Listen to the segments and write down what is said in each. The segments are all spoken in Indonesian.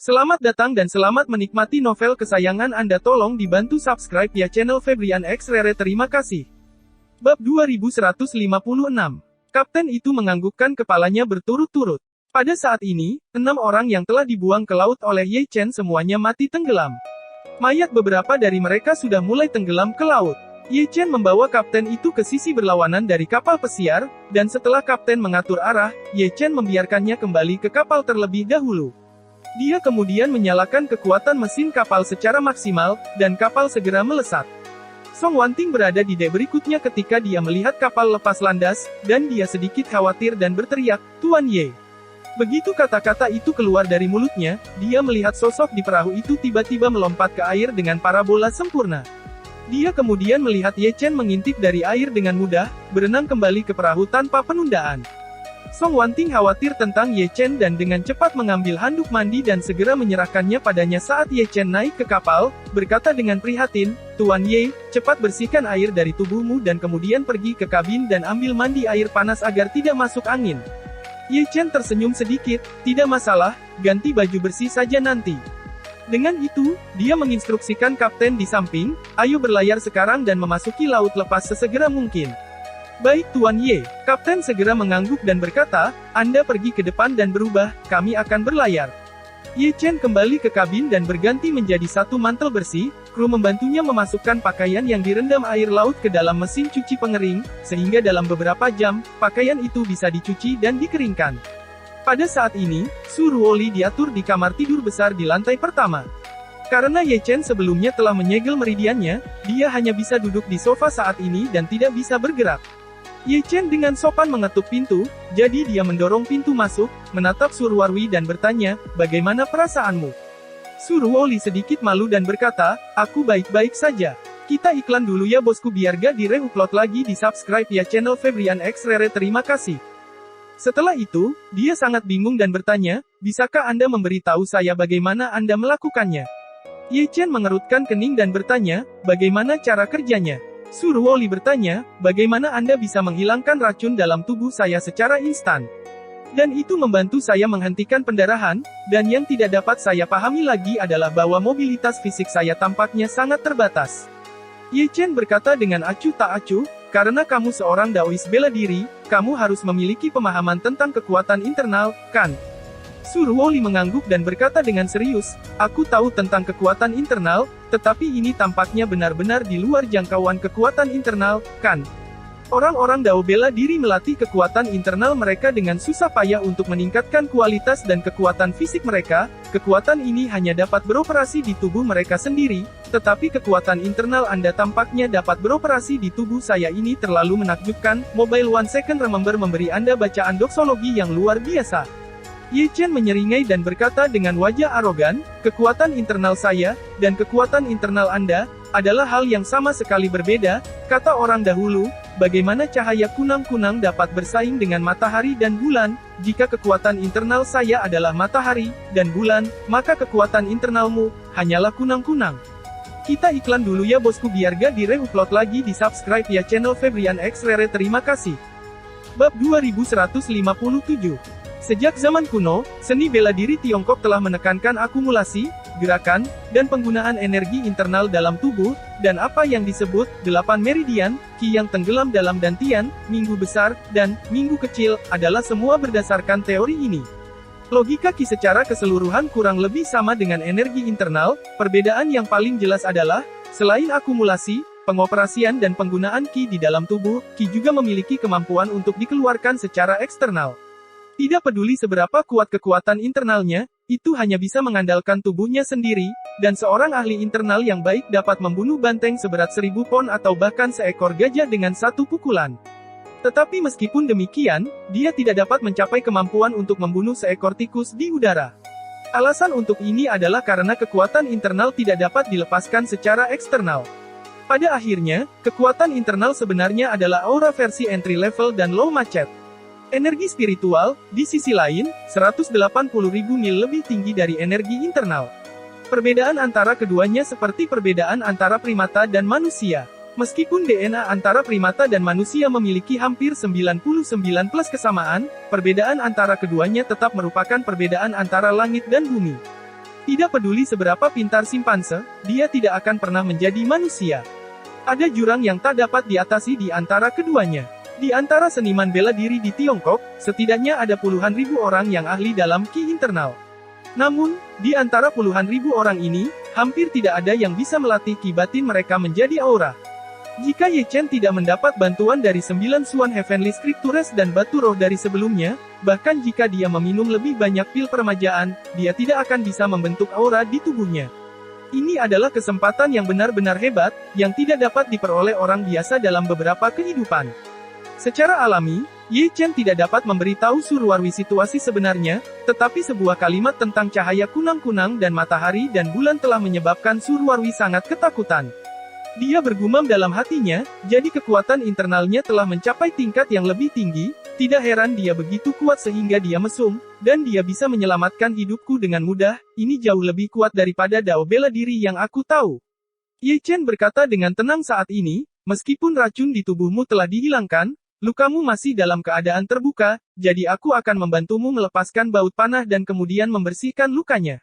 Selamat datang dan selamat menikmati novel kesayangan Anda. Tolong dibantu subscribe ya channel Febrian X Rere. Terima kasih. Bab 2156. Kapten itu menganggukkan kepalanya berturut-turut. Pada saat ini, 6 orang yang telah dibuang ke laut oleh Ye Chen semuanya mati tenggelam. Mayat beberapa dari mereka sudah mulai tenggelam ke laut. Ye Chen membawa kapten itu ke sisi berlawanan dari kapal pesiar, dan setelah kapten mengatur arah, Ye Chen membiarkannya kembali ke kapal terlebih dahulu. Dia kemudian menyalakan kekuatan mesin kapal secara maksimal, dan kapal segera melesat. Song Wanting berada di dek berikutnya ketika dia melihat kapal lepas landas, dan dia sedikit khawatir dan berteriak, "Tuan Ye." Begitu kata-kata itu keluar dari mulutnya, dia melihat sosok di perahu itu tiba-tiba melompat ke air dengan parabola sempurna. Dia kemudian melihat Ye Chen mengintip dari air dengan mudah, berenang kembali ke perahu tanpa penundaan. Song Wanting khawatir tentang Ye Chen dan dengan cepat mengambil handuk mandi dan segera menyerahkannya padanya saat Ye Chen naik ke kapal, berkata dengan prihatin, "Tuan Ye, cepat bersihkan air dari tubuhmu dan kemudian pergi ke kabin dan ambil mandi air panas agar tidak masuk angin." Ye Chen tersenyum sedikit, "Tidak masalah, ganti baju bersih saja nanti." Dengan itu, dia menginstruksikan kapten di samping, "Ayo berlayar sekarang dan memasuki laut lepas sesegera mungkin." "Baik Tuan Ye." Kapten segera mengangguk dan berkata, "Anda pergi ke depan dan berubah, kami akan berlayar." Ye Chen kembali ke kabin dan berganti menjadi satu mantel bersih, kru membantunya memasukkan pakaian yang direndam air laut ke dalam mesin cuci pengering, sehingga dalam beberapa jam, pakaian itu bisa dicuci dan dikeringkan. Pada saat ini, Su Ruoli diatur di kamar tidur besar di lantai pertama. Karena Ye Chen sebelumnya telah menyegel meridiannya, dia hanya bisa duduk di sofa saat ini dan tidak bisa bergerak. Ye Chen dengan sopan mengetuk pintu, jadi dia mendorong pintu masuk, menatap Su Ruoli dan bertanya, "Bagaimana perasaanmu?" Su Ruoli sedikit malu dan berkata, "Aku baik-baik saja. Kita iklan dulu ya bosku biar gak di-reupload lagi di subscribe ya channel Febrian X Rere. Terima kasih." Setelah itu, dia sangat bingung dan bertanya, "Bisakah Anda memberitahu saya bagaimana Anda melakukannya?" Ye Chen mengerutkan kening dan bertanya, "Bagaimana cara kerjanya?" Su Ruoli bertanya, "Bagaimana Anda bisa menghilangkan racun dalam tubuh saya secara instan? Dan itu membantu saya menghentikan pendarahan, dan yang tidak dapat saya pahami lagi adalah bahwa mobilitas fisik saya tampaknya sangat terbatas." Ye Chen berkata dengan acuh tak acuh, "Karena kamu seorang Daois bela diri, kamu harus memiliki pemahaman tentang kekuatan internal, kan?" Su Ruoli mengangguk dan berkata dengan serius, "Aku tahu tentang kekuatan internal, tetapi ini tampaknya benar-benar di luar jangkauan kekuatan internal, kan? Orang-orang Dao bela diri melatih kekuatan internal mereka dengan susah payah untuk meningkatkan kualitas dan kekuatan fisik mereka. Kekuatan ini hanya dapat beroperasi di tubuh mereka sendiri, tetapi kekuatan internal Anda tampaknya dapat beroperasi di tubuh saya. Ini terlalu menakjubkan." Mobile One Second Remember memberi Anda bacaan doksologi yang luar biasa. Ye Chen menyeringai dan berkata dengan wajah arogan, "Kekuatan internal saya, dan kekuatan internal Anda, adalah hal yang sama sekali berbeda," kata orang dahulu. "Bagaimana cahaya kunang-kunang dapat bersaing dengan matahari dan bulan? Jika kekuatan internal saya adalah matahari dan bulan, maka kekuatan internalmu hanyalah kunang-kunang." Kita iklan dulu ya bosku biar gak di-reupload lagi di subscribe ya channel Febrian X Rere. Terima kasih. Bab 2157. Sejak zaman kuno, seni bela diri Tiongkok telah menekankan akumulasi, gerakan, dan penggunaan energi internal dalam tubuh, dan apa yang disebut 8 meridian, Qi yang tenggelam dalam dantian, minggu besar, dan minggu kecil, adalah semua berdasarkan teori ini. Logika Qi secara keseluruhan kurang lebih sama dengan energi internal. Perbedaan yang paling jelas adalah, selain akumulasi, pengoperasian dan penggunaan Qi di dalam tubuh, Qi juga memiliki kemampuan untuk dikeluarkan secara eksternal. Tidak peduli seberapa kuat kekuatan internalnya, itu hanya bisa mengandalkan tubuhnya sendiri, dan seorang ahli internal yang baik dapat membunuh banteng seberat 1000 pon atau bahkan seekor gajah dengan satu pukulan. Tetapi meskipun demikian, dia tidak dapat mencapai kemampuan untuk membunuh seekor tikus di udara. Alasan untuk ini adalah karena kekuatan internal tidak dapat dilepaskan secara eksternal. Pada akhirnya, kekuatan internal sebenarnya adalah aura versi entry level dan low macet. Energi spiritual, di sisi lain, 180.000 mil lebih tinggi dari energi internal. Perbedaan antara keduanya seperti perbedaan antara primata dan manusia. Meskipun DNA antara primata dan manusia memiliki hampir 99+ kesamaan, perbedaan antara keduanya tetap merupakan perbedaan antara langit dan bumi. Tidak peduli seberapa pintar simpanse, dia tidak akan pernah menjadi manusia. Ada jurang yang tak dapat diatasi di antara keduanya. Di antara seniman bela diri di Tiongkok, setidaknya ada puluhan ribu orang yang ahli dalam ki internal. Namun, di antara puluhan ribu orang ini, hampir tidak ada yang bisa melatih ki batin mereka menjadi aura. Jika Ye Chen tidak mendapat bantuan dari 9 Suan Heavenly Scriptures dan batu roh dari sebelumnya, bahkan jika dia meminum lebih banyak pil permajaan, dia tidak akan bisa membentuk aura di tubuhnya. Ini adalah kesempatan yang benar-benar hebat, yang tidak dapat diperoleh orang biasa dalam beberapa kehidupan. Secara alami, Ye Chen tidak dapat memberitahu Suruwarwi situasi sebenarnya, tetapi sebuah kalimat tentang cahaya kunang-kunang dan matahari dan bulan telah menyebabkan Suruwarwi sangat ketakutan. Dia bergumam dalam hatinya, jadi kekuatan internalnya telah mencapai tingkat yang lebih tinggi, tidak heran dia begitu kuat sehingga dia mesum, dan dia bisa menyelamatkan hidupku dengan mudah, ini jauh lebih kuat daripada dao bela diri yang aku tahu. Ye Chen berkata dengan tenang saat ini, meskipun racun di tubuhmu telah dihilangkan, lukamu masih dalam keadaan terbuka, jadi aku akan membantumu melepaskan baut panah dan kemudian membersihkan lukanya.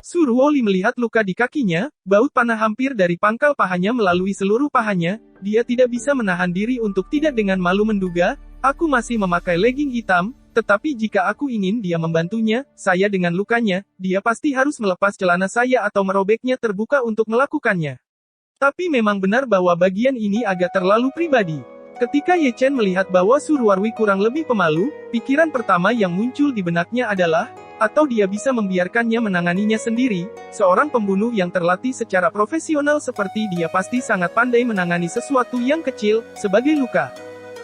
Suruoli melihat luka di kakinya, baut panah hampir dari pangkal pahanya melalui seluruh pahanya, dia tidak bisa menahan diri untuk tidak dengan malu menduga, aku masih memakai legging hitam, tetapi jika aku ingin dia membantunya, saya dengan lukanya, dia pasti harus melepas celana saya atau merobeknya terbuka untuk melakukannya. Tapi memang benar bahwa bagian ini agak terlalu pribadi. Ketika Ye Chen melihat bahwa Suruwarwi kurang lebih pemalu, pikiran pertama yang muncul di benaknya adalah, atau dia bisa membiarkannya menanganinya sendiri, seorang pembunuh yang terlatih secara profesional seperti dia pasti sangat pandai menangani sesuatu yang kecil, sebagai luka.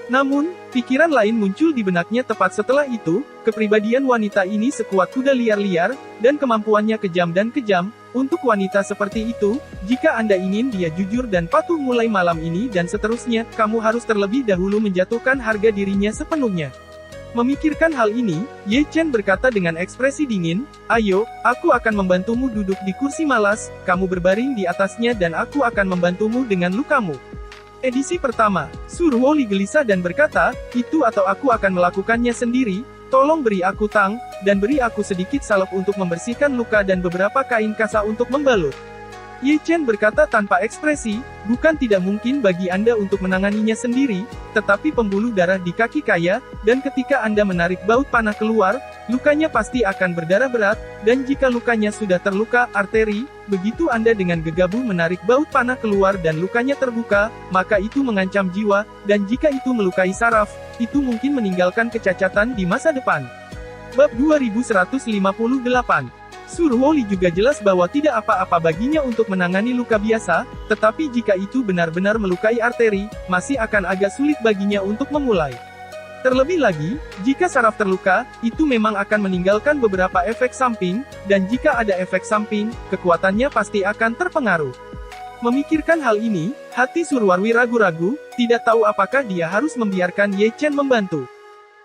Namun, pikiran lain muncul di benaknya tepat setelah itu, kepribadian wanita ini sekuat kuda liar-liar, dan kemampuannya kejam dan kejam. Untuk wanita seperti itu, jika Anda ingin dia jujur dan patuh mulai malam ini dan seterusnya, kamu harus terlebih dahulu menjatuhkan harga dirinya sepenuhnya. Memikirkan hal ini, Ye Chen berkata dengan ekspresi dingin, ayo, aku akan membantumu duduk di kursi malas, kamu berbaring di atasnya dan aku akan membantumu dengan lukamu. Edisi pertama, Suruoli gelisah dan berkata, itu atau aku akan melakukannya sendiri, tolong beri aku tang, dan beri aku sedikit salep untuk membersihkan luka dan beberapa kain kasa untuk membalut. Ye Chen berkata tanpa ekspresi, bukan tidak mungkin bagi Anda untuk menanganinya sendiri, tetapi pembuluh darah di kaki kaya, dan ketika Anda menarik baut panah keluar, lukanya pasti akan berdarah berat, dan jika lukanya sudah terluka, arteri, begitu Anda dengan gegabah menarik baut panah keluar dan lukanya terbuka, maka itu mengancam jiwa, dan jika itu melukai saraf, itu mungkin meninggalkan kecacatan di masa depan. Bab 2158. Suruoli juga jelas bahwa tidak apa-apa baginya untuk menangani luka biasa, tetapi jika itu benar-benar melukai arteri, masih akan agak sulit baginya untuk memulai. Terlebih lagi, jika saraf terluka, itu memang akan meninggalkan beberapa efek samping, dan jika ada efek samping, kekuatannya pasti akan terpengaruh. Memikirkan hal ini, hati Suruwarwi ragu-ragu, tidak tahu apakah dia harus membiarkan Ye Chen membantu.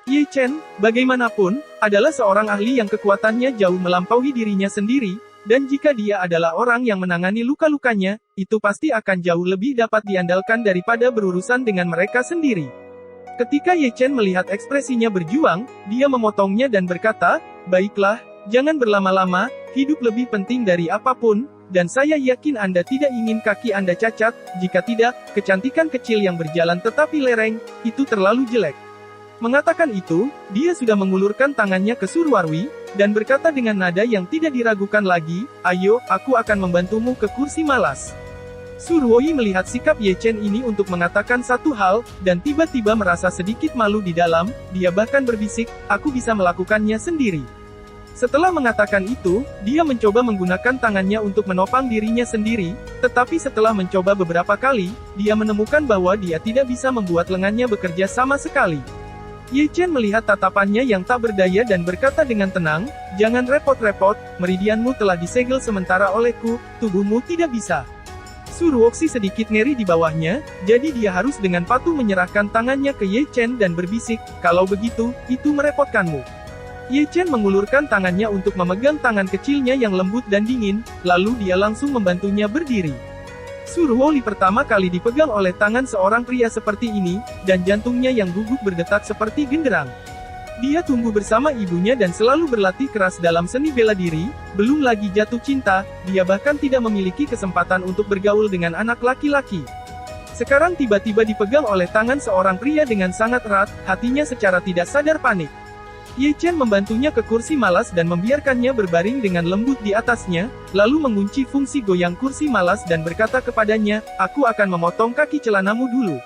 Ye Chen, bagaimanapun, adalah seorang ahli yang kekuatannya jauh melampaui dirinya sendiri, dan jika dia adalah orang yang menangani luka-lukanya, itu pasti akan jauh lebih dapat diandalkan daripada berurusan dengan mereka sendiri. Ketika Ye Chen melihat ekspresinya berjuang, dia memotongnya dan berkata, baiklah, jangan berlama-lama, hidup lebih penting dari apapun, dan saya yakin Anda tidak ingin kaki Anda cacat, jika tidak, kecantikan kecil yang berjalan tetapi lereng, itu terlalu jelek. Mengatakan itu, dia sudah mengulurkan tangannya ke Suruwarwi, dan berkata dengan nada yang tidak diragukan lagi, ayo, aku akan membantumu ke kursi malas. Suruoli melihat sikap Ye Chen ini untuk mengatakan satu hal, dan tiba-tiba merasa sedikit malu di dalam, dia bahkan berbisik, aku bisa melakukannya sendiri. Setelah mengatakan itu, dia mencoba menggunakan tangannya untuk menopang dirinya sendiri, tetapi setelah mencoba beberapa kali, dia menemukan bahwa dia tidak bisa membuat lengannya bekerja sama sekali. Ye Chen melihat tatapannya yang tak berdaya dan berkata dengan tenang, jangan repot-repot, meridianmu telah disegel sementara olehku, tubuhmu tidak bisa. Suruoksi sedikit ngeri di bawahnya, jadi dia harus dengan patuh menyerahkan tangannya ke Ye Chen dan berbisik, kalau begitu, itu merepotkanmu. Ye Chen mengulurkan tangannya untuk memegang tangan kecilnya yang lembut dan dingin, lalu dia langsung membantunya berdiri. Suruoli pertama kali dipegang oleh tangan seorang pria seperti ini, dan jantungnya yang gugup berdetak seperti genderang. Dia tumbuh bersama ibunya dan selalu berlatih keras dalam seni bela diri, belum lagi jatuh cinta, dia bahkan tidak memiliki kesempatan untuk bergaul dengan anak laki-laki. Sekarang tiba-tiba dipegang oleh tangan seorang pria dengan sangat erat, hatinya secara tidak sadar panik. Ye Chen membantunya ke kursi malas dan membiarkannya berbaring dengan lembut di atasnya, lalu mengunci fungsi goyang kursi malas dan berkata kepadanya, "Aku akan memotong kaki celanamu dulu."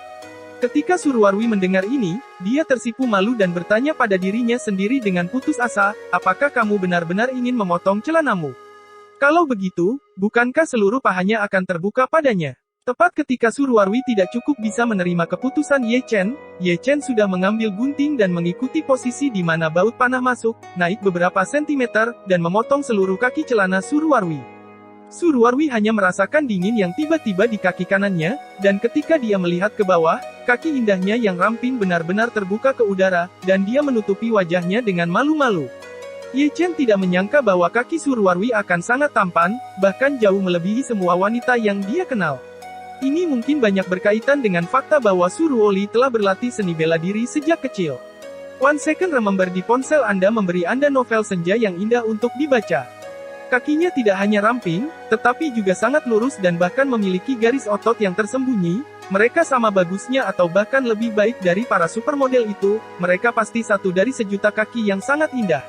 Ketika Surwarwi mendengar ini, dia tersipu malu dan bertanya pada dirinya sendiri dengan putus asa, "Apakah kamu benar-benar ingin memotong celanamu? Kalau begitu, bukankah seluruh pahanya akan terbuka padanya?" Tepat ketika Surwarwi tidak cukup bisa menerima keputusan Ye Chen sudah mengambil gunting dan mengikuti posisi di mana baut panah masuk, naik beberapa sentimeter, dan memotong seluruh kaki celana Surwarwi. Surwarwi hanya merasakan dingin yang tiba-tiba di kaki kanannya, dan ketika dia melihat ke bawah, kaki indahnya yang ramping benar-benar terbuka ke udara, dan dia menutupi wajahnya dengan malu-malu. Ye Chen tidak menyangka bahwa kaki Surwarwi akan sangat tampan, bahkan jauh melebihi semua wanita yang dia kenal. Ini mungkin banyak berkaitan dengan fakta bahwa Surwoli telah berlatih seni bela diri sejak kecil. One Second Remember di ponsel Anda memberi Anda novel senja yang indah untuk dibaca. Kakinya tidak hanya ramping, tetapi juga sangat lurus dan bahkan memiliki garis otot yang tersembunyi. Mereka sama bagusnya atau bahkan lebih baik dari para supermodel itu, mereka pasti satu dari sejuta kaki yang sangat indah.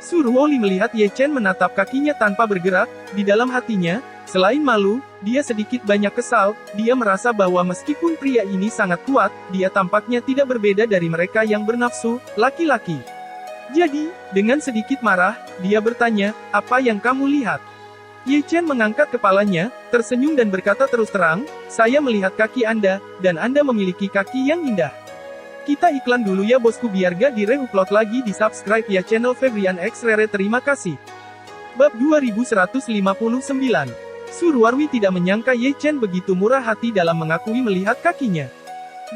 Surwoli melihat Ye Chen menatap kakinya tanpa bergerak, di dalam hatinya, selain malu, dia sedikit banyak kesal, dia merasa bahwa meskipun pria ini sangat kuat, dia tampaknya tidak berbeda dari mereka yang bernafsu, laki-laki. Jadi, dengan sedikit marah, dia bertanya, "Apa yang kamu lihat?" Ye Chen mengangkat kepalanya, tersenyum dan berkata terus terang, "Saya melihat kaki Anda, dan Anda memiliki kaki yang indah." Kita iklan dulu ya bosku biar gak di-re-upload lagi di subscribe ya channel Febrian X Rere terima kasih. Bab 2159. Surwarwi tidak menyangka Ye Chen begitu murah hati dalam mengakui melihat kakinya.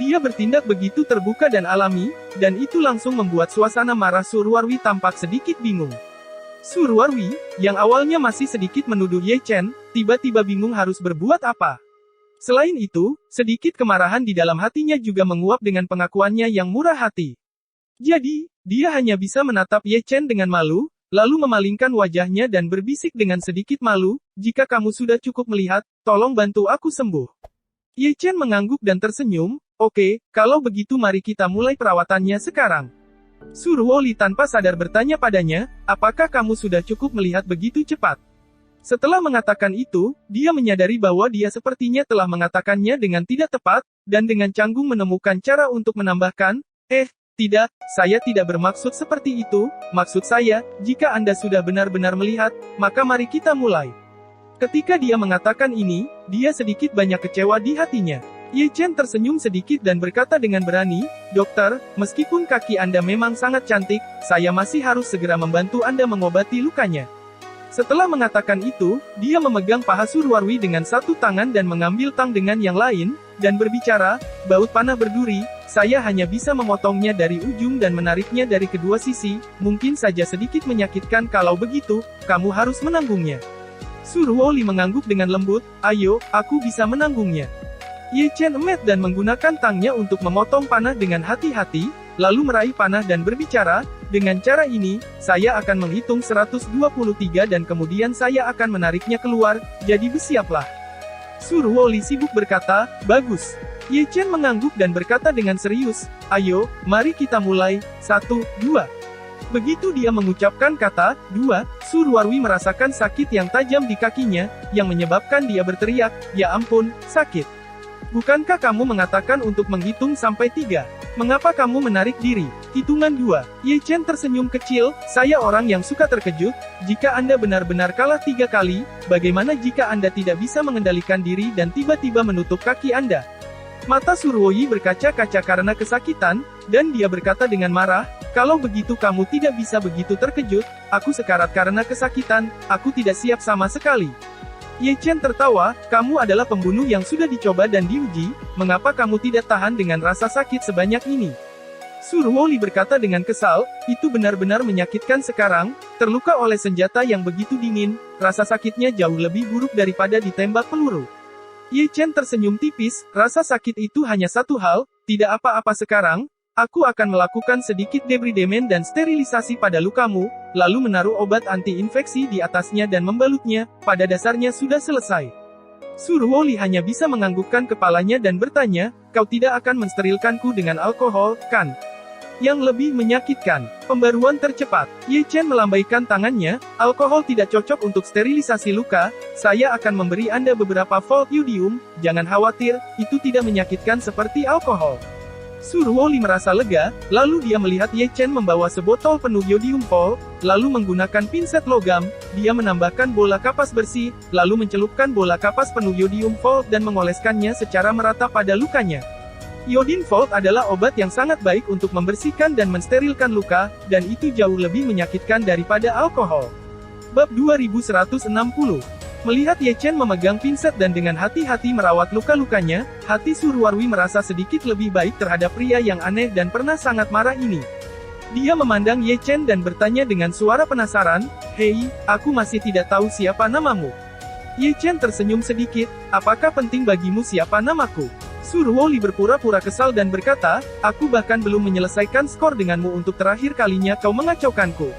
Dia bertindak begitu terbuka dan alami, dan itu langsung membuat suasana marah Surwarwi tampak sedikit bingung. Surwarwi, yang awalnya masih sedikit menuduh Ye Chen, tiba-tiba bingung harus berbuat apa. Selain itu, sedikit kemarahan di dalam hatinya juga menguap dengan pengakuannya yang murah hati. Jadi, dia hanya bisa menatap Ye Chen dengan malu, lalu memalingkan wajahnya dan berbisik dengan sedikit malu, "Jika kamu sudah cukup melihat, tolong bantu aku sembuh." Ye Chen mengangguk dan tersenyum, "Oke, kalau begitu mari kita mulai perawatannya sekarang." Surwoli tanpa sadar bertanya padanya, "Apakah kamu sudah cukup melihat begitu cepat?" Setelah mengatakan itu, dia menyadari bahwa dia sepertinya telah mengatakannya dengan tidak tepat, dan dengan canggung menemukan cara untuk menambahkan, tidak, saya tidak bermaksud seperti itu, maksud saya, jika Anda sudah benar-benar melihat, maka mari kita mulai." Ketika dia mengatakan ini, dia sedikit banyak kecewa di hatinya. Ye Chen tersenyum sedikit dan berkata dengan berani, "Dokter, meskipun kaki Anda memang sangat cantik, saya masih harus segera membantu Anda mengobati lukanya." Setelah mengatakan itu, dia memegang paha Surwarwi dengan satu tangan dan mengambil tang dengan yang lain, dan berbicara, "Baut panah berduri, saya hanya bisa memotongnya dari ujung dan menariknya dari kedua sisi, mungkin saja sedikit menyakitkan kalau begitu, kamu harus menanggungnya." Surwoli mengangguk dengan lembut, "Ayo, aku bisa menanggungnya." Ye Chen emet dan menggunakan tangnya untuk memotong panah dengan hati-hati, lalu meraih panah dan berbicara, "Dengan cara ini, saya akan menghitung 123 dan kemudian saya akan menariknya keluar, jadi bersiaplah." Surwoli sibuk berkata, "Bagus." Ye Chen mengangguk dan berkata dengan serius, "Ayo, mari kita mulai, 1, 2. Begitu dia mengucapkan kata, 2, Surwarwi merasakan sakit yang tajam di kakinya, yang menyebabkan dia berteriak, "Ya ampun, sakit. Bukankah kamu mengatakan untuk menghitung sampai 3? Mengapa kamu menarik diri?" Hitungan 2. Ye Chen tersenyum kecil, "Saya orang yang suka terkejut, jika Anda benar-benar kalah 3 kali, bagaimana jika Anda tidak bisa mengendalikan diri dan tiba-tiba menutup kaki Anda?" Mata Surwoyi berkaca-kaca karena kesakitan, dan dia berkata dengan marah, "Kalau begitu kamu tidak bisa begitu terkejut, aku sekarat karena kesakitan, aku tidak siap sama sekali." Ye Chen tertawa, "Kamu adalah pembunuh yang sudah dicoba dan diuji, mengapa kamu tidak tahan dengan rasa sakit sebanyak ini?" Surwoli berkata dengan kesal, "Itu benar-benar menyakitkan sekarang, terluka oleh senjata yang begitu dingin, rasa sakitnya jauh lebih buruk daripada ditembak peluru." Ye Chen tersenyum tipis, "Rasa sakit itu hanya satu hal, tidak apa-apa sekarang, Aku akan melakukan sedikit debridement dan sterilisasi pada lukamu, lalu menaruh obat anti-infeksi di atasnya dan membalutnya. Pada dasarnya sudah selesai. Surwoli hanya bisa menganggukkan kepalanya dan bertanya, kau tidak akan mensterilkanku dengan alkohol, kan? Yang lebih menyakitkan, pembaruan tercepat. Ye Chen melambaikan tangannya, alkohol tidak cocok untuk sterilisasi luka, saya akan memberi Anda beberapa volt yodium, jangan khawatir, itu tidak menyakitkan seperti alkohol. Surwoli merasa lega, lalu dia melihat Ye Chen membawa sebotol penuh yodium volt, lalu menggunakan pinset logam, dia menambahkan bola kapas bersih, lalu mencelupkan bola kapas penuh yodium volt dan mengoleskannya secara merata pada lukanya. Iodine Volt adalah obat yang sangat baik untuk membersihkan dan mensterilkan luka, dan itu jauh lebih menyakitkan daripada alkohol. Bab 2160. Melihat Ye Chen memegang pinset dan dengan hati-hati merawat luka-lukanya, hati Surwarwi merasa sedikit lebih baik terhadap pria yang aneh dan pernah sangat marah ini. Dia memandang Ye Chen dan bertanya dengan suara penasaran, "Hei, aku masih tidak tahu siapa namamu." Ye Chen tersenyum sedikit, "Apakah penting bagimu siapa namaku?" Surwoli berpura-pura kesal dan berkata, "Aku bahkan belum menyelesaikan skor denganmu untuk terakhir kalinya kau mengacaukanku.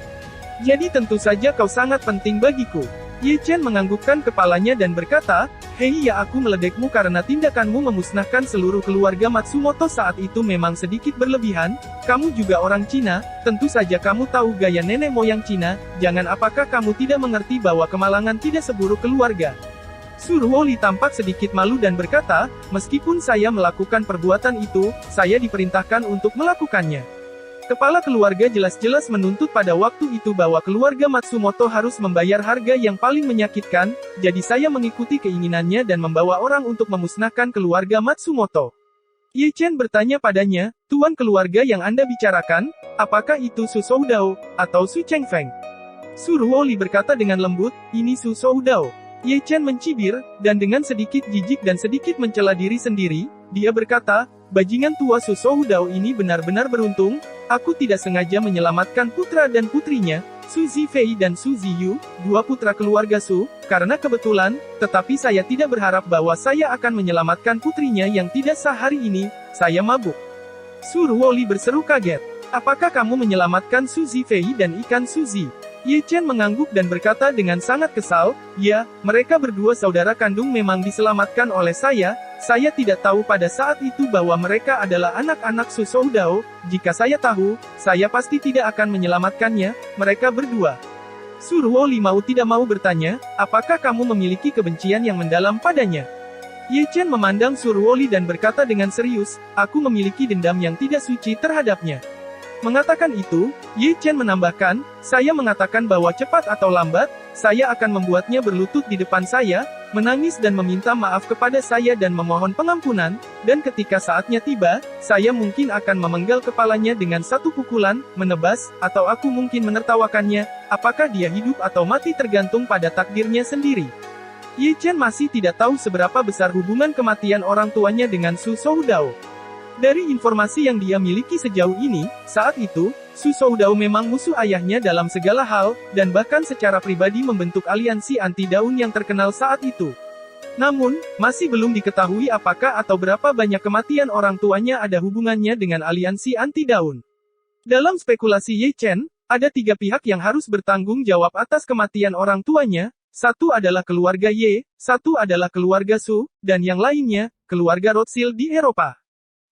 Jadi tentu saja kau sangat penting bagiku." Ye Chen menganggukkan kepalanya dan berkata, "Hei ya, aku meledekmu karena tindakanmu memusnahkan seluruh keluarga Matsumoto saat itu memang sedikit berlebihan, kamu juga orang Cina, tentu saja kamu tahu gaya nenek moyang Cina, jangan apakah kamu tidak mengerti bahwa kemalangan tidak seburuk keluarga?" Surwoli tampak sedikit malu dan berkata, "Meskipun saya melakukan perbuatan itu, saya diperintahkan untuk melakukannya." Kepala keluarga jelas-jelas menuntut pada waktu itu bahwa keluarga Matsumoto harus membayar harga yang paling menyakitkan, jadi saya mengikuti keinginannya dan membawa orang untuk memusnahkan keluarga Matsumoto. Ye Chen bertanya padanya, "Tuan keluarga yang Anda bicarakan, apakah itu Su Soudao, atau Su Chengfeng?" Surwoli berkata dengan lembut, "Ini Su Soudao." Ye Chen mencibir, dan dengan sedikit jijik dan sedikit mencela diri sendiri, dia berkata, "Bajingan tua Su Soudao ini benar-benar beruntung, aku tidak sengaja menyelamatkan putra dan putrinya, Su Zifei dan Su Ziyu, dua putra keluarga Su, karena kebetulan, tetapi saya tidak berharap bahwa saya akan menyelamatkan putrinya yang tidak sah hari ini, saya mabuk." Surwoli berseru kaget, "Apakah kamu menyelamatkan Su Zifei dan ikan Suzy?" Ye Chen mengangguk dan berkata dengan sangat kesal, "Ya, mereka berdua saudara kandung memang diselamatkan oleh saya tidak tahu pada saat itu bahwa mereka adalah anak-anak Su Soudao, jika saya tahu, saya pasti tidak akan menyelamatkannya, mereka berdua." Surwoli mau tidak mau bertanya, "Apakah kamu memiliki kebencian yang mendalam padanya?" Ye Chen memandang Surwoli dan berkata dengan serius, "Aku memiliki dendam yang tidak suci terhadapnya." Mengatakan itu, Ye Chen menambahkan, "Saya mengatakan bahwa cepat atau lambat, saya akan membuatnya berlutut di depan saya, menangis dan meminta maaf kepada saya dan memohon pengampunan, dan ketika saatnya tiba, saya mungkin akan memenggal kepalanya dengan satu pukulan, menebas, atau aku mungkin menertawakannya, apakah dia hidup atau mati tergantung pada takdirnya sendiri." Ye Chen masih tidak tahu seberapa besar hubungan kematian orang tuanya dengan Su Soudao. Dari informasi yang dia miliki sejauh ini, saat itu, Su Soudao memang musuh ayahnya dalam segala hal, dan bahkan secara pribadi membentuk aliansi anti-daun yang terkenal saat itu. Namun, masih belum diketahui apakah atau berapa banyak kematian orang tuanya ada hubungannya dengan aliansi anti-daun. Dalam spekulasi Ye Chen, ada tiga pihak yang harus bertanggung jawab atas kematian orang tuanya, satu adalah keluarga Ye, satu adalah keluarga Su, dan yang lainnya, keluarga Rothschild di Eropa.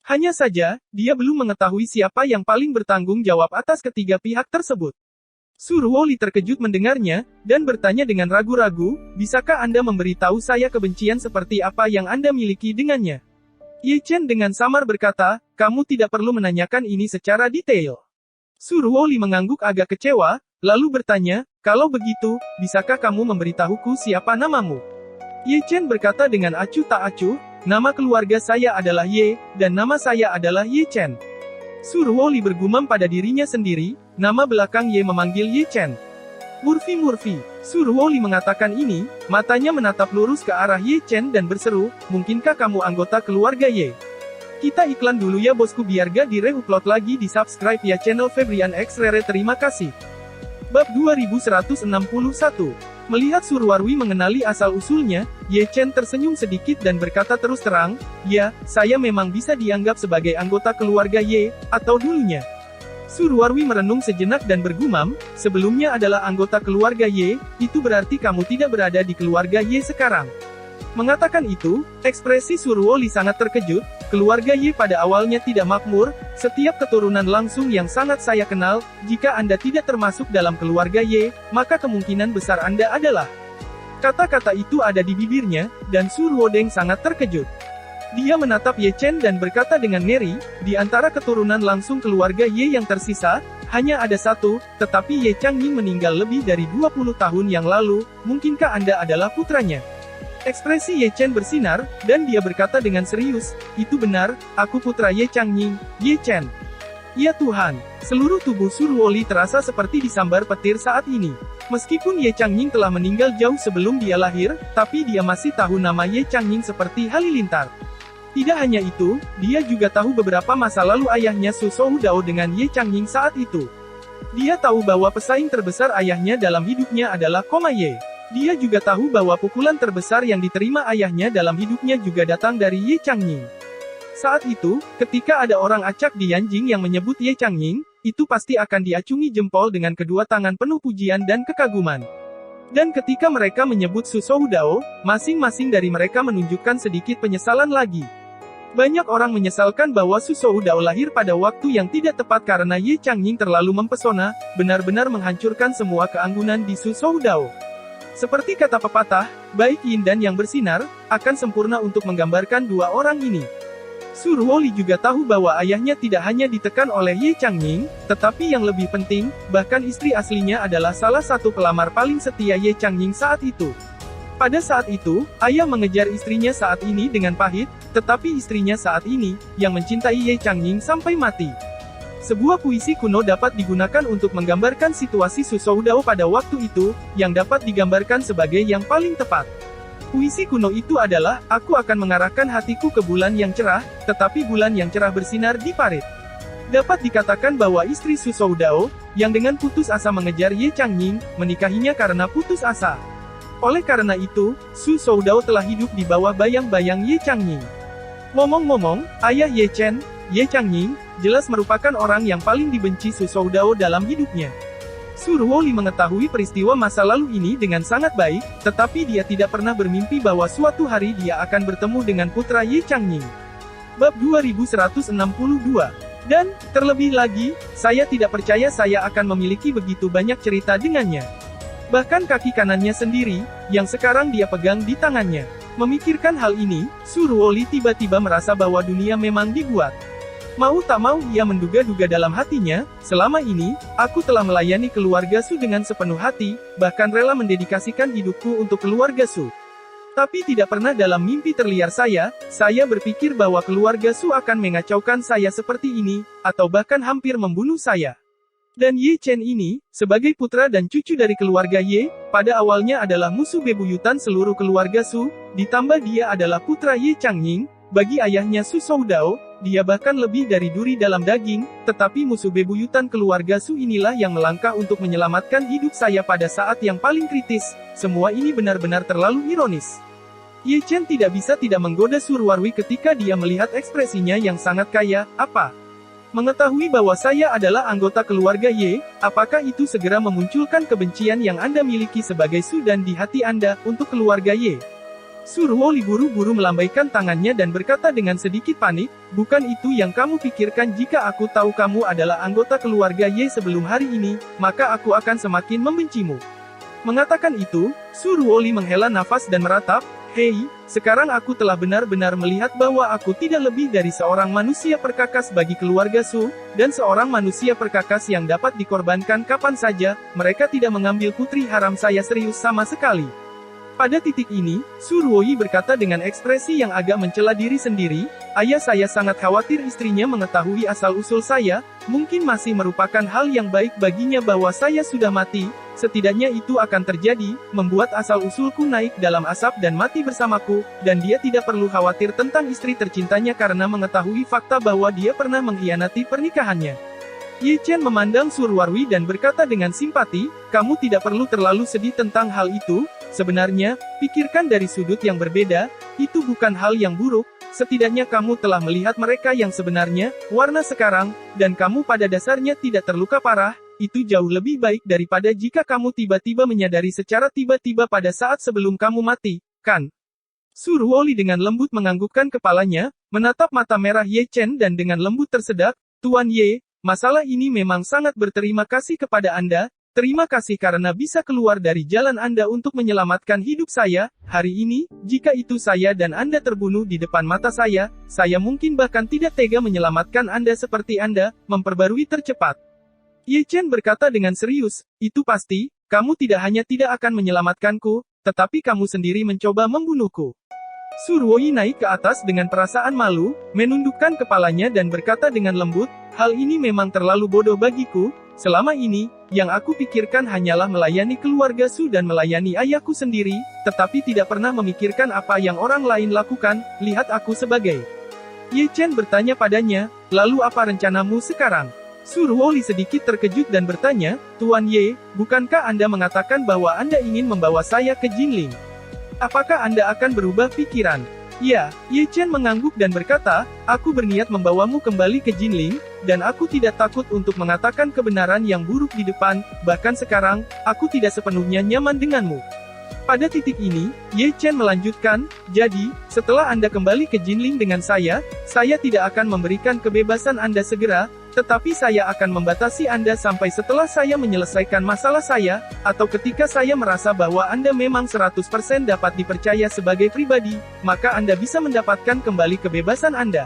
Hanya saja, dia belum mengetahui siapa yang paling bertanggung jawab atas ketiga pihak tersebut. Surwoli terkejut mendengarnya, dan bertanya dengan ragu-ragu, "Bisakah Anda memberitahu saya kebencian seperti apa yang Anda miliki dengannya?" Ye Chen dengan samar berkata, "Kamu tidak perlu menanyakan ini secara detail." Surwoli mengangguk agak kecewa, lalu bertanya, "Kalau begitu, bisakah kamu memberitahuku siapa namamu?" Ye Chen berkata dengan acuh tak acuh, "Nama keluarga saya adalah Ye, dan nama saya adalah Ye Chen." Surwoli bergumam pada dirinya sendiri, nama belakang Ye memanggil Ye Chen. "Murphy." Surwoli mengatakan ini, matanya menatap lurus ke arah Ye Chen dan berseru, "Mungkinkah kamu anggota keluarga Ye?" Kita iklan dulu ya bosku biar gak di-re-upload lagi di subscribe ya channel Febrian X Rere terima kasih. Bab 2161 Melihat Surwarwi mengenali asal-usulnya, Ye Chen tersenyum sedikit dan berkata terus terang, "Ya, saya memang bisa dianggap sebagai anggota keluarga Ye, atau dulunya." Surwarwi merenung sejenak dan bergumam, "Sebelumnya adalah anggota keluarga Ye, itu berarti kamu tidak berada di keluarga Ye sekarang." Mengatakan itu, ekspresi Surwoli sangat terkejut. Keluarga Ye pada awalnya tidak makmur, setiap keturunan langsung yang sangat saya kenal, jika Anda tidak termasuk dalam keluarga Ye, maka kemungkinan besar Anda adalah. Kata-kata itu ada di bibirnya, dan Surwodeng sangat terkejut. Dia menatap Ye Chen dan berkata dengan ngeri, "Di antara keturunan langsung keluarga Ye yang tersisa, hanya ada satu, tetapi Ye Changying meninggal lebih dari 20 tahun yang lalu, mungkinkah Anda adalah putranya?" Ekspresi Ye Chen bersinar, dan dia berkata dengan serius, "Itu benar, aku putra Ye Changying, Ye Chen." Ya Tuhan, seluruh tubuh Surwoli terasa seperti disambar petir saat ini. Meskipun Ye Changying telah meninggal jauh sebelum dia lahir, tapi dia masih tahu nama Ye Changying seperti halilintar. Tidak hanya itu, dia juga tahu beberapa masa lalu ayahnya Su Soudao dengan Ye Changying saat itu. Dia tahu bahwa pesaing terbesar ayahnya dalam hidupnya adalah Koma Ye. Dia juga tahu bahwa pukulan terbesar yang diterima ayahnya dalam hidupnya juga datang dari Ye Changying. Saat itu, ketika ada orang acak di Yanjing yang menyebut Ye Changying, itu pasti akan diacungi jempol dengan kedua tangan penuh pujian dan kekaguman. Dan ketika mereka menyebut Su Soudao, masing-masing dari mereka menunjukkan sedikit penyesalan lagi. Banyak orang menyesalkan bahwa Su Soudao lahir pada waktu yang tidak tepat karena Ye Changying terlalu mempesona, benar-benar menghancurkan semua keanggunan di Su Soudao. Seperti kata pepatah, baik yin dan yang bersinar, akan sempurna untuk menggambarkan dua orang ini. Surwoli juga tahu bahwa ayahnya tidak hanya ditekan oleh Ye Changying, tetapi yang lebih penting, bahkan istri aslinya adalah salah satu pelamar paling setia Ye Changying saat itu. Pada saat itu, ayah mengejar istrinya saat ini dengan pahit, tetapi istrinya saat ini, yang mencintai Ye Changying sampai mati. Sebuah puisi kuno dapat digunakan untuk menggambarkan situasi Su Soudao pada waktu itu, yang dapat digambarkan sebagai yang paling tepat. Puisi kuno itu adalah, "Aku akan mengarahkan hatiku ke bulan yang cerah, tetapi bulan yang cerah bersinar di parit." Dapat dikatakan bahwa istri Su Soudao, yang dengan putus asa mengejar Ye Changying, menikahinya karena putus asa. Oleh karena itu, Su Soudao telah hidup di bawah bayang-bayang Ye Changying. Ngomong-ngomong, ayah Ye Chen, Ye Changying, jelas merupakan orang yang paling dibenci Su Soudao dalam hidupnya. Surwoli mengetahui peristiwa masa lalu ini dengan sangat baik, tetapi dia tidak pernah bermimpi bahwa suatu hari dia akan bertemu dengan putra Ye Changying. Bab 2162. Dan, terlebih lagi, saya tidak percaya saya akan memiliki begitu banyak cerita dengannya. Bahkan kaki kanannya sendiri, yang sekarang dia pegang di tangannya. Memikirkan hal ini, Surwoli tiba-tiba merasa bahwa dunia memang dibuat. Mau tak mau ia menduga-duga dalam hatinya, selama ini, aku telah melayani keluarga Su dengan sepenuh hati, bahkan rela mendedikasikan hidupku untuk keluarga Su. Tapi tidak pernah dalam mimpi terliar saya berpikir bahwa keluarga Su akan mengacaukan saya seperti ini, atau bahkan hampir membunuh saya. Dan Ye Chen ini, sebagai putra dan cucu dari keluarga Ye, pada awalnya adalah musuh bebuyutan seluruh keluarga Su, ditambah dia adalah putra Ye Changying, bagi ayahnya Su Soudao, dia bahkan lebih dari duri dalam daging, tetapi musuh bebuyutan keluarga Su inilah yang melangkah untuk menyelamatkan hidup saya pada saat yang paling kritis. Semua ini benar-benar terlalu ironis. Ye Chen tidak bisa tidak menggoda Surwarwi ketika dia melihat ekspresinya yang sangat kaya. "Apa? Mengetahui bahwa saya adalah anggota keluarga Ye, apakah itu segera memunculkan kebencian yang Anda miliki sebagai Su dan di hati Anda, untuk keluarga Ye?" Surwoli buru-buru melambaikan tangannya dan berkata dengan sedikit panik, "Bukan itu yang kamu pikirkan. Jika aku tahu kamu adalah anggota keluarga Ye sebelum hari ini, maka aku akan semakin membencimu." Mengatakan itu, Surwoli menghela nafas dan meratap, "Hei, sekarang aku telah benar-benar melihat bahwa aku tidak lebih dari seorang manusia perkakas bagi keluarga Su, dan seorang manusia perkakas yang dapat dikorbankan kapan saja. Mereka tidak mengambil putri haram saya serius sama sekali." Pada titik ini, Surwoli berkata dengan ekspresi yang agak mencela diri sendiri, "Ayah saya sangat khawatir istrinya mengetahui asal-usul saya, mungkin masih merupakan hal yang baik baginya bahwa saya sudah mati, setidaknya itu akan terjadi, membuat asal-usulku naik dalam asap dan mati bersamaku, dan dia tidak perlu khawatir tentang istri tercintanya karena mengetahui fakta bahwa dia pernah mengkhianati pernikahannya." Ye Chen memandang Surwarwi dan berkata dengan simpati, kamu tidak perlu terlalu sedih tentang hal itu, sebenarnya, pikirkan dari sudut yang berbeda, itu bukan hal yang buruk, setidaknya kamu telah melihat mereka yang sebenarnya, warna sekarang, dan kamu pada dasarnya tidak terluka parah, itu jauh lebih baik daripada jika kamu tiba-tiba menyadari secara tiba-tiba pada saat sebelum kamu mati, kan? Surwoli dengan lembut menganggukkan kepalanya, menatap mata merah Ye Chen dan dengan lembut tersedak, Tuan Ye, masalah ini memang sangat berterima kasih kepada Anda, terima kasih karena bisa keluar dari jalan Anda untuk menyelamatkan hidup saya, hari ini, jika itu saya dan Anda terbunuh di depan mata saya mungkin bahkan tidak tega menyelamatkan Anda seperti Anda, memperbarui tercepat. Ye Chen berkata dengan serius, itu pasti, kamu tidak hanya tidak akan menyelamatkanku, tetapi kamu sendiri mencoba membunuhku. Surwoli naik ke atas dengan perasaan malu, menundukkan kepalanya dan berkata dengan lembut, hal ini memang terlalu bodoh bagiku, selama ini, yang aku pikirkan hanyalah melayani keluarga Su dan melayani ayahku sendiri, tetapi tidak pernah memikirkan apa yang orang lain lakukan, lihat aku sebagai. Ye Chen bertanya padanya, lalu apa rencanamu sekarang? Surwoli sedikit terkejut dan bertanya, Tuan Ye, bukankah Anda mengatakan bahwa Anda ingin membawa saya ke Jinling? Apakah Anda akan berubah pikiran? Ya, Ye Chen mengangguk dan berkata, aku berniat membawamu kembali ke Jinling, dan aku tidak takut untuk mengatakan kebenaran yang buruk di depan, bahkan sekarang, aku tidak sepenuhnya nyaman denganmu. Pada titik ini, Ye Chen melanjutkan, jadi, setelah Anda kembali ke Jinling dengan saya tidak akan memberikan kebebasan Anda segera, tetapi saya akan membatasi Anda sampai setelah saya menyelesaikan masalah saya, atau ketika saya merasa bahwa Anda memang 100% dapat dipercaya sebagai pribadi, maka Anda bisa mendapatkan kembali kebebasan Anda.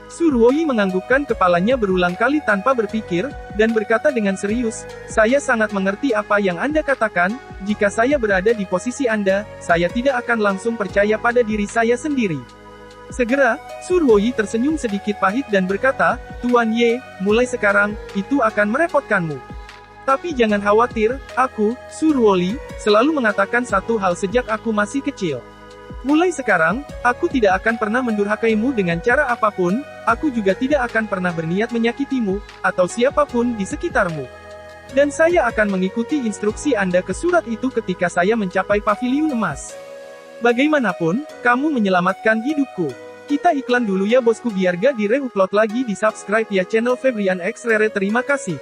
Surwoli menganggukkan kepalanya berulang kali tanpa berpikir, dan berkata dengan serius, saya sangat mengerti apa yang Anda katakan, jika saya berada di posisi Anda, saya tidak akan langsung percaya pada diri saya sendiri. Segera, Surwoli tersenyum sedikit pahit dan berkata, Tuan Ye, mulai sekarang, itu akan merepotkanmu. Tapi jangan khawatir, aku, Surwoli, selalu mengatakan satu hal sejak aku masih kecil. Mulai sekarang, aku tidak akan pernah mendurhakaimu dengan cara apapun, aku juga tidak akan pernah berniat menyakitimu, atau siapapun di sekitarmu. Dan saya akan mengikuti instruksi Anda ke surat itu ketika saya mencapai paviliun emas. Bagaimanapun, kamu menyelamatkan hidupku. Kita iklan dulu ya bosku biar gak di-re-upload lagi di subscribe ya channel Febrian X Rere terima kasih.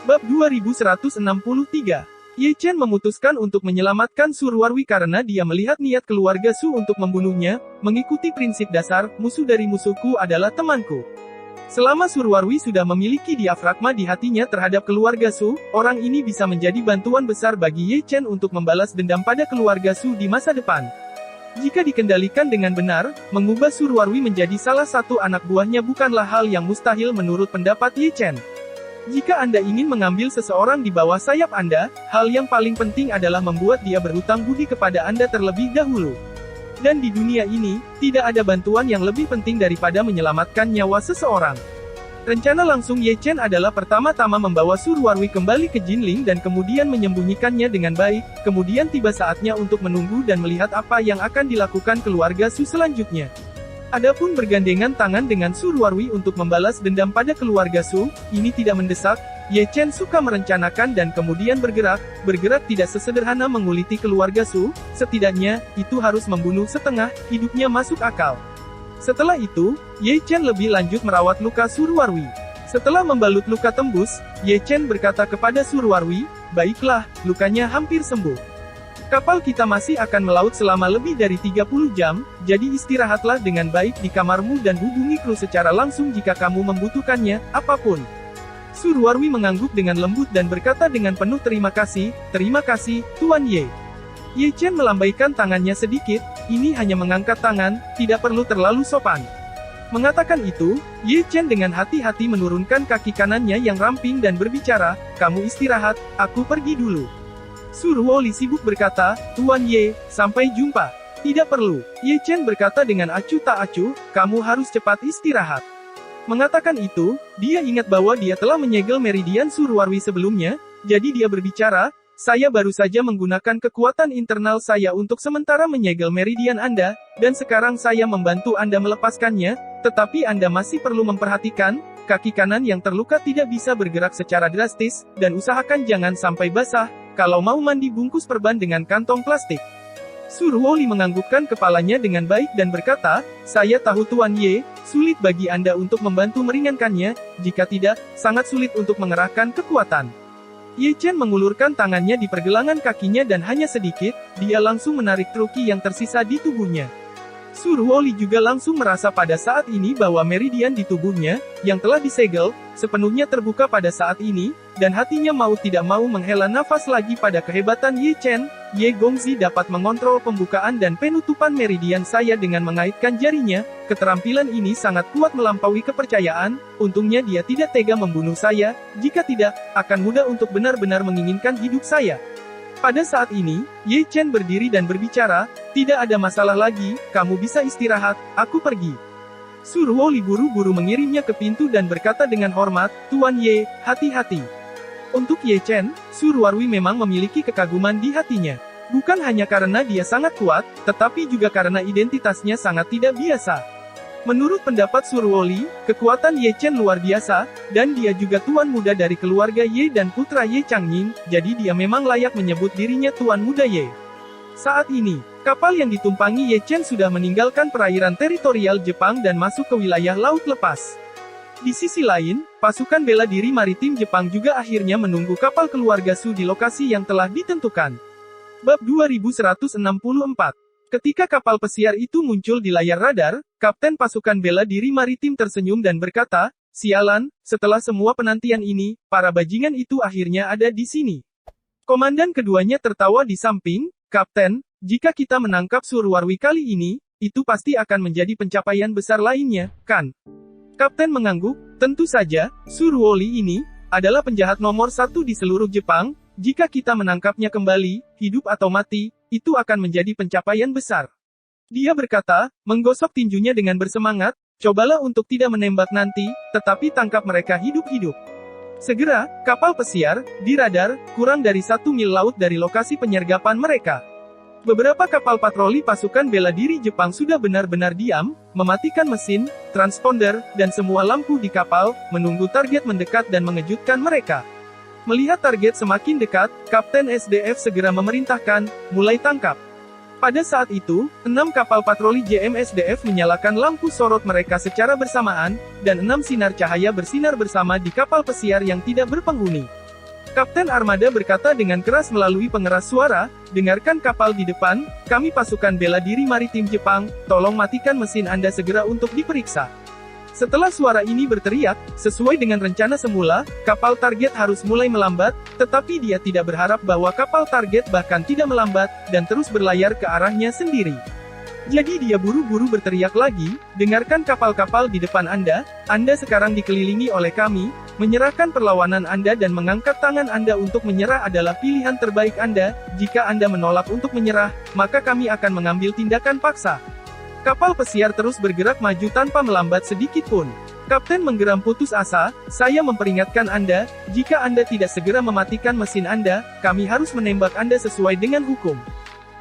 Bab 2163. Ye Chen memutuskan untuk menyelamatkan Surwarwi karena dia melihat niat keluarga Su untuk membunuhnya, mengikuti prinsip dasar, musuh dari musuhku adalah temanku. Selama Surwarwi sudah memiliki diafragma di hatinya terhadap keluarga Su, orang ini bisa menjadi bantuan besar bagi Ye Chen untuk membalas dendam pada keluarga Su di masa depan. Jika dikendalikan dengan benar, mengubah Surwarwi menjadi salah satu anak buahnya bukanlah hal yang mustahil menurut pendapat Ye Chen. Jika Anda ingin mengambil seseorang di bawah sayap Anda, hal yang paling penting adalah membuat dia berhutang budi kepada Anda terlebih dahulu. Dan di dunia ini, tidak ada bantuan yang lebih penting daripada menyelamatkan nyawa seseorang. Rencana langsung Ye Chen adalah pertama-tama membawa Surwarwi kembali ke Jinling dan kemudian menyembunyikannya dengan baik, kemudian tiba saatnya untuk menunggu dan melihat apa yang akan dilakukan keluarga Su selanjutnya. Adapun bergandengan tangan dengan Surwarwi untuk membalas dendam pada keluarga Su, ini tidak mendesak, Ye Chen suka merencanakan dan kemudian bergerak tidak sesederhana menguliti keluarga Su, setidaknya, itu harus membunuh setengah, hidupnya masuk akal. Setelah itu, Ye Chen lebih lanjut merawat luka Surwarwi. Setelah membalut luka tembus, Ye Chen berkata kepada Surwarwi, baiklah, lukanya hampir sembuh. Kapal kita masih akan melaut selama lebih dari 30 jam, jadi istirahatlah dengan baik di kamarmu dan hubungi kru secara langsung jika kamu membutuhkannya, apapun. Surwarwi mengangguk dengan lembut dan berkata dengan penuh terima kasih, Tuan Ye. Ye Chen melambaikan tangannya sedikit, ini hanya mengangkat tangan, tidak perlu terlalu sopan. Mengatakan itu, Ye Chen dengan hati-hati menurunkan kaki kanannya yang ramping dan berbicara, kamu istirahat, aku pergi dulu. Surwoli sibuk berkata, Tuan Ye, sampai jumpa. Tidak perlu, Ye Chen berkata dengan acuh tak acuh, kamu harus cepat istirahat. Mengatakan itu, dia ingat bahwa dia telah menyegel meridian Surwarwi sebelumnya, jadi dia berbicara, saya baru saja menggunakan kekuatan internal saya untuk sementara menyegel meridian Anda, dan sekarang saya membantu Anda melepaskannya, tetapi Anda masih perlu memperhatikan, kaki kanan yang terluka tidak bisa bergerak secara drastis, dan usahakan jangan sampai basah, kalau mau mandi bungkus perban dengan kantong plastik. Surwoli menganggukkan kepalanya dengan baik dan berkata, saya tahu Tuan Ye, sulit bagi Anda untuk membantu meringankannya, jika tidak, sangat sulit untuk mengerahkan kekuatan. Ye Chen mengulurkan tangannya di pergelangan kakinya dan hanya sedikit, dia langsung menarik truki yang tersisa di tubuhnya. Surwoli juga langsung merasa pada saat ini bahwa meridian di tubuhnya, yang telah disegel, sepenuhnya terbuka pada saat ini, dan hatinya mau tidak mau menghela nafas lagi pada kehebatan Ye Chen. Ye Gongzi dapat mengontrol pembukaan dan penutupan meridian saya dengan mengaitkan jarinya, keterampilan ini sangat kuat melampaui kepercayaan, untungnya dia tidak tega membunuh saya, jika tidak, akan mudah untuk benar-benar menginginkan hidup saya. Pada saat ini, Ye Chen berdiri dan berbicara, tidak ada masalah lagi, kamu bisa istirahat, aku pergi. Surwoli buru-buru mengirimnya ke pintu dan berkata dengan hormat, Tuan Ye, hati-hati. Untuk Ye Chen, Surwarwi memang memiliki kekaguman di hatinya. Bukan hanya karena dia sangat kuat, tetapi juga karena identitasnya sangat tidak biasa. Menurut pendapat Surwoli, kekuatan Ye Chen luar biasa, dan dia juga tuan muda dari keluarga Ye dan putra Ye Changying, jadi dia memang layak menyebut dirinya tuan muda Ye. Saat ini, kapal yang ditumpangi Ye Chen sudah meninggalkan perairan teritorial Jepang dan masuk ke wilayah laut lepas. Di sisi lain, pasukan bela diri maritim Jepang juga akhirnya menunggu kapal keluarga Su di lokasi yang telah ditentukan. Bab 2164. Ketika kapal pesiar itu muncul di layar radar, Kapten pasukan bela diri maritim tersenyum dan berkata, sialan, setelah semua penantian ini, para bajingan itu akhirnya ada di sini. Komandan keduanya tertawa di samping, Kapten, jika kita menangkap Surwarwi kali ini, itu pasti akan menjadi pencapaian besar lainnya, kan? Kapten mengangguk, tentu saja, Surwoli ini, adalah penjahat nomor satu di seluruh Jepang, jika kita menangkapnya kembali, hidup atau mati, itu akan menjadi pencapaian besar. Dia berkata, menggosok tinjunya dengan bersemangat, cobalah untuk tidak menembak nanti, tetapi tangkap mereka hidup-hidup. Segera, kapal pesiar, di radar, kurang dari 1 mil laut dari lokasi penyergapan mereka. Beberapa kapal patroli pasukan bela diri Jepang sudah benar-benar diam, mematikan mesin, transponder, dan semua lampu di kapal, menunggu target mendekat dan mengejutkan mereka. Melihat target semakin dekat, Kapten SDF segera memerintahkan, mulai tangkap. Pada saat itu, 6 kapal patroli JMSDF menyalakan lampu sorot mereka secara bersamaan, dan 6 sinar cahaya bersinar bersama di kapal pesiar yang tidak berpenghuni. Kapten Armada berkata dengan keras melalui pengeras suara, dengarkan kapal di depan, kami pasukan bela diri maritim Jepang, tolong matikan mesin Anda segera untuk diperiksa. Setelah suara ini berteriak, sesuai dengan rencana semula, kapal target harus mulai melambat, tetapi dia tidak berharap bahwa kapal target bahkan tidak melambat, dan terus berlayar ke arahnya sendiri. Jadi dia buru-buru berteriak lagi, dengarkan kapal-kapal di depan Anda sekarang dikelilingi oleh kami, menyerahkan perlawanan Anda dan mengangkat tangan Anda untuk menyerah adalah pilihan terbaik Anda, jika Anda menolak untuk menyerah, maka kami akan mengambil tindakan paksa. Kapal pesiar terus bergerak maju tanpa melambat sedikit pun. Kapten menggeram putus asa, saya memperingatkan Anda, jika Anda tidak segera mematikan mesin Anda, kami harus menembak Anda sesuai dengan hukum.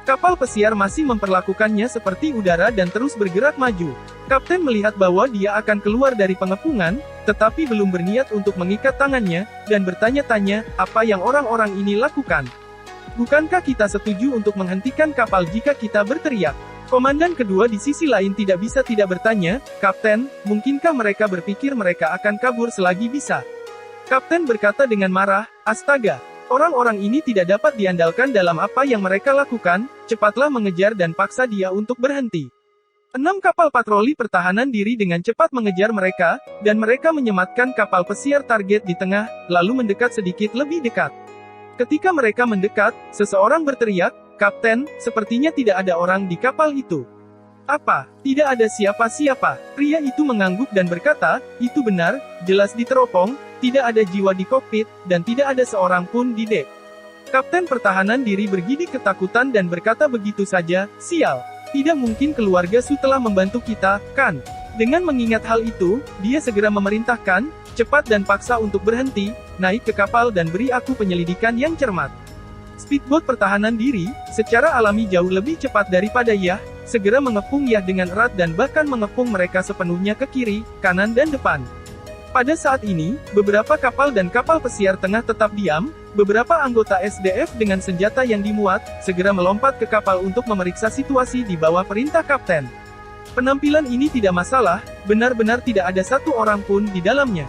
Kapal pesiar masih memperlakukannya seperti udara dan terus bergerak maju. Kapten melihat bahwa dia akan keluar dari pengepungan, tetapi belum berniat untuk mengikat tangannya, dan bertanya-tanya, apa yang orang-orang ini lakukan? Bukankah kita setuju untuk menghentikan kapal jika kita berteriak? Komandan kedua di sisi lain tidak bisa tidak bertanya, Kapten, mungkinkah mereka berpikir mereka akan kabur selagi bisa? Kapten berkata dengan marah, astaga! Orang-orang ini tidak dapat diandalkan dalam apa yang mereka lakukan, cepatlah mengejar dan paksa dia untuk berhenti. 6 kapal patroli pertahanan diri dengan cepat mengejar mereka, dan mereka menyematkan kapal pesiar target di tengah, lalu mendekat sedikit lebih dekat. Ketika mereka mendekat, seseorang berteriak, Kapten, sepertinya tidak ada orang di kapal itu. Apa? Tidak ada siapa-siapa. Pria itu mengangguk dan berkata, itu benar, jelas diteropong, tidak ada jiwa di kokpit, dan tidak ada seorang pun di dek. Kapten pertahanan diri bergidik ketakutan dan berkata begitu saja, sial. Tidak mungkin keluarga Su telah membantu kita, kan? Dengan mengingat hal itu, dia segera memerintahkan, cepat dan paksa untuk berhenti, naik ke kapal dan beri aku penyelidikan yang cermat. Speedboat pertahanan diri, secara alami jauh lebih cepat daripada Yah, segera mengepung Yah dengan erat dan bahkan mengepung mereka sepenuhnya ke kiri, kanan dan depan. Pada saat ini, beberapa kapal dan kapal pesiar tengah tetap diam, beberapa anggota SDF dengan senjata yang dimuat, segera melompat ke kapal untuk memeriksa situasi di bawah perintah kapten. Penampilan ini tidak masalah, benar-benar tidak ada satu orang pun di dalamnya.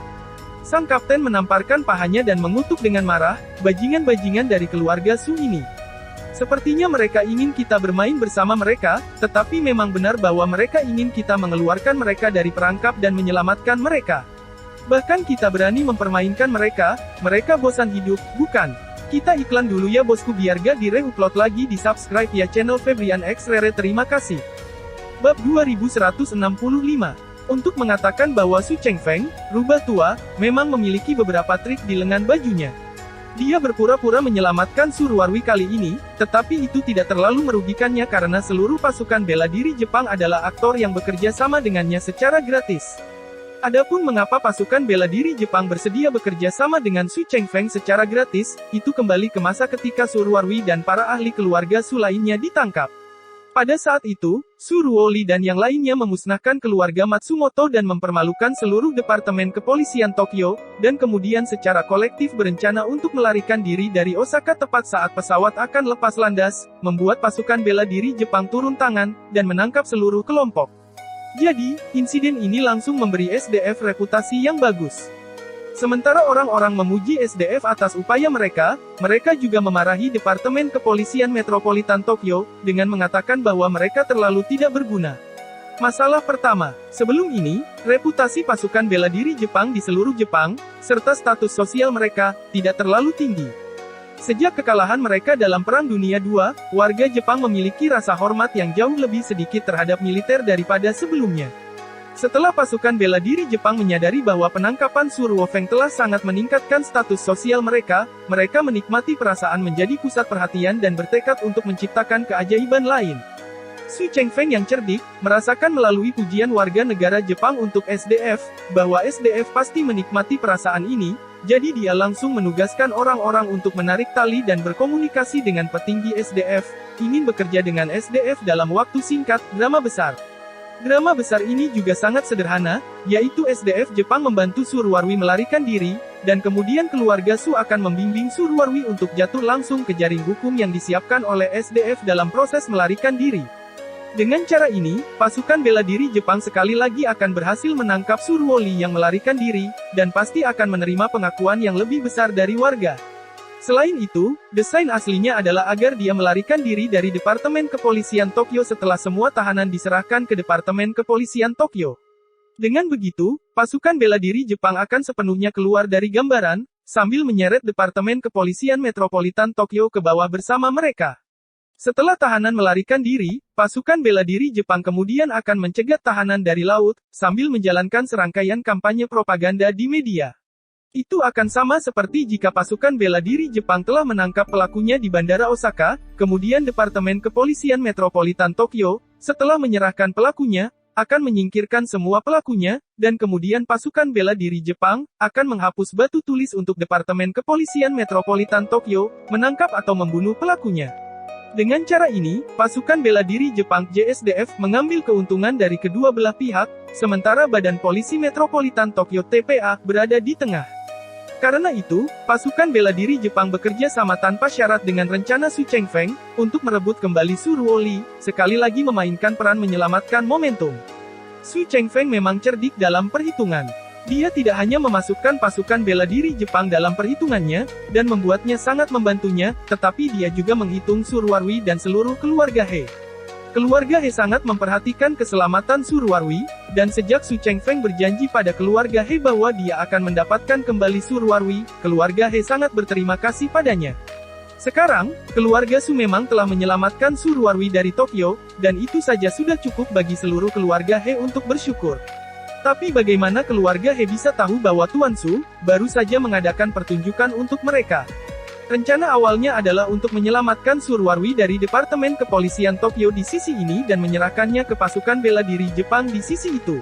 Sang kapten menamparkan pahanya dan mengutuk dengan marah, bajingan-bajingan dari keluarga Su ini. Sepertinya mereka ingin kita bermain bersama mereka, tetapi memang benar bahwa mereka ingin kita mengeluarkan mereka dari perangkap dan menyelamatkan mereka. Bahkan kita berani mempermainkan mereka, mereka bosan hidup, bukan? Kita iklan dulu ya bosku biar gak di-reupload lagi di subscribe ya channel Febrian X Rere terima kasih. Bab 2165. Untuk mengatakan bahwa Su Chengfeng, rubah tua, memang memiliki beberapa trik di lengan bajunya. Dia berpura-pura menyelamatkan Su Ruarwi kali ini, tetapi itu tidak terlalu merugikannya karena seluruh pasukan bela diri Jepang adalah aktor yang bekerja sama dengannya secara gratis. Adapun mengapa pasukan bela diri Jepang bersedia bekerja sama dengan Su Chengfeng secara gratis, itu kembali ke masa ketika Su Ruarwi dan para ahli keluarga Su lainnya ditangkap. Pada saat itu, Su Ruoli dan yang lainnya memusnahkan keluarga Matsumoto dan mempermalukan seluruh departemen kepolisian Tokyo, dan kemudian secara kolektif berencana untuk melarikan diri dari Osaka tepat saat pesawat akan lepas landas, membuat pasukan bela diri Jepang turun tangan, dan menangkap seluruh kelompok. Jadi, insiden ini langsung memberi SDF reputasi yang bagus. Sementara orang-orang memuji SDF atas upaya mereka, mereka juga memarahi Departemen Kepolisian Metropolitan Tokyo, dengan mengatakan bahwa mereka terlalu tidak berguna. Masalah pertama, sebelum ini, reputasi pasukan bela diri Jepang di seluruh Jepang, serta status sosial mereka, tidak terlalu tinggi. Sejak kekalahan mereka dalam Perang Dunia II, warga Jepang memiliki rasa hormat yang jauh lebih sedikit terhadap militer daripada sebelumnya. Setelah pasukan bela diri Jepang menyadari bahwa penangkapan Su Ruofeng telah sangat meningkatkan status sosial mereka, mereka menikmati perasaan menjadi pusat perhatian dan bertekad untuk menciptakan keajaiban lain. Su Chengfeng yang cerdik, merasakan melalui pujian warga negara Jepang untuk SDF, bahwa SDF pasti menikmati perasaan ini, jadi dia langsung menugaskan orang-orang untuk menarik tali dan berkomunikasi dengan petinggi SDF, ingin bekerja dengan SDF dalam waktu singkat, drama besar. Drama besar ini juga sangat sederhana, yaitu SDF Jepang membantu Su Ruarwi melarikan diri, dan kemudian keluarga Su akan membimbing Su Ruarwi untuk jatuh langsung ke jaring hukum yang disiapkan oleh SDF dalam proses melarikan diri. Dengan cara ini, pasukan bela diri Jepang sekali lagi akan berhasil menangkap Su Ruoli yang melarikan diri, dan pasti akan menerima pengakuan yang lebih besar dari warga. Selain itu, desain aslinya adalah agar dia melarikan diri dari Departemen Kepolisian Tokyo setelah semua tahanan diserahkan ke Departemen Kepolisian Tokyo. Dengan begitu, pasukan bela diri Jepang akan sepenuhnya keluar dari gambaran, sambil menyeret Departemen Kepolisian Metropolitan Tokyo ke bawah bersama mereka. Setelah tahanan melarikan diri, pasukan bela diri Jepang kemudian akan mencegat tahanan dari laut, sambil menjalankan serangkaian kampanye propaganda di media. Itu akan sama seperti jika pasukan bela diri Jepang telah menangkap pelakunya di Bandara Osaka, kemudian Departemen Kepolisian Metropolitan Tokyo, setelah menyerahkan pelakunya, akan menyingkirkan semua pelakunya, dan kemudian pasukan bela diri Jepang akan menghapus batu tulis untuk Departemen Kepolisian Metropolitan Tokyo, menangkap atau membunuh pelakunya. Dengan cara ini, pasukan bela diri Jepang JSDF mengambil keuntungan dari kedua belah pihak, sementara Badan Polisi Metropolitan Tokyo TPA berada di tengah. Karena itu, pasukan bela diri Jepang bekerja sama tanpa syarat dengan rencana Su Chengfeng untuk merebut kembali Su Ruoli, sekali lagi memainkan peran menyelamatkan momentum. Su Chengfeng memang cerdik dalam perhitungan. Dia tidak hanya memasukkan pasukan bela diri Jepang dalam perhitungannya, dan membuatnya sangat membantunya, tetapi dia juga menghitung Su Ruarwi dan seluruh keluarga He. Keluarga He sangat memperhatikan keselamatan Su Ruarwi, dan sejak Su Chengfeng berjanji pada keluarga He bahwa dia akan mendapatkan kembali Su Ruarwi, keluarga He sangat berterima kasih padanya. Sekarang, keluarga Su memang telah menyelamatkan Su Ruarwi dari Tokyo, dan itu saja sudah cukup bagi seluruh keluarga He untuk bersyukur. Tapi bagaimana keluarga He bisa tahu bahwa Tuan Su baru saja mengadakan pertunjukan untuk mereka? Rencana awalnya adalah untuk menyelamatkan Su Ruarwi dari Departemen Kepolisian Tokyo di sisi ini dan menyerahkannya ke pasukan bela diri Jepang di sisi itu.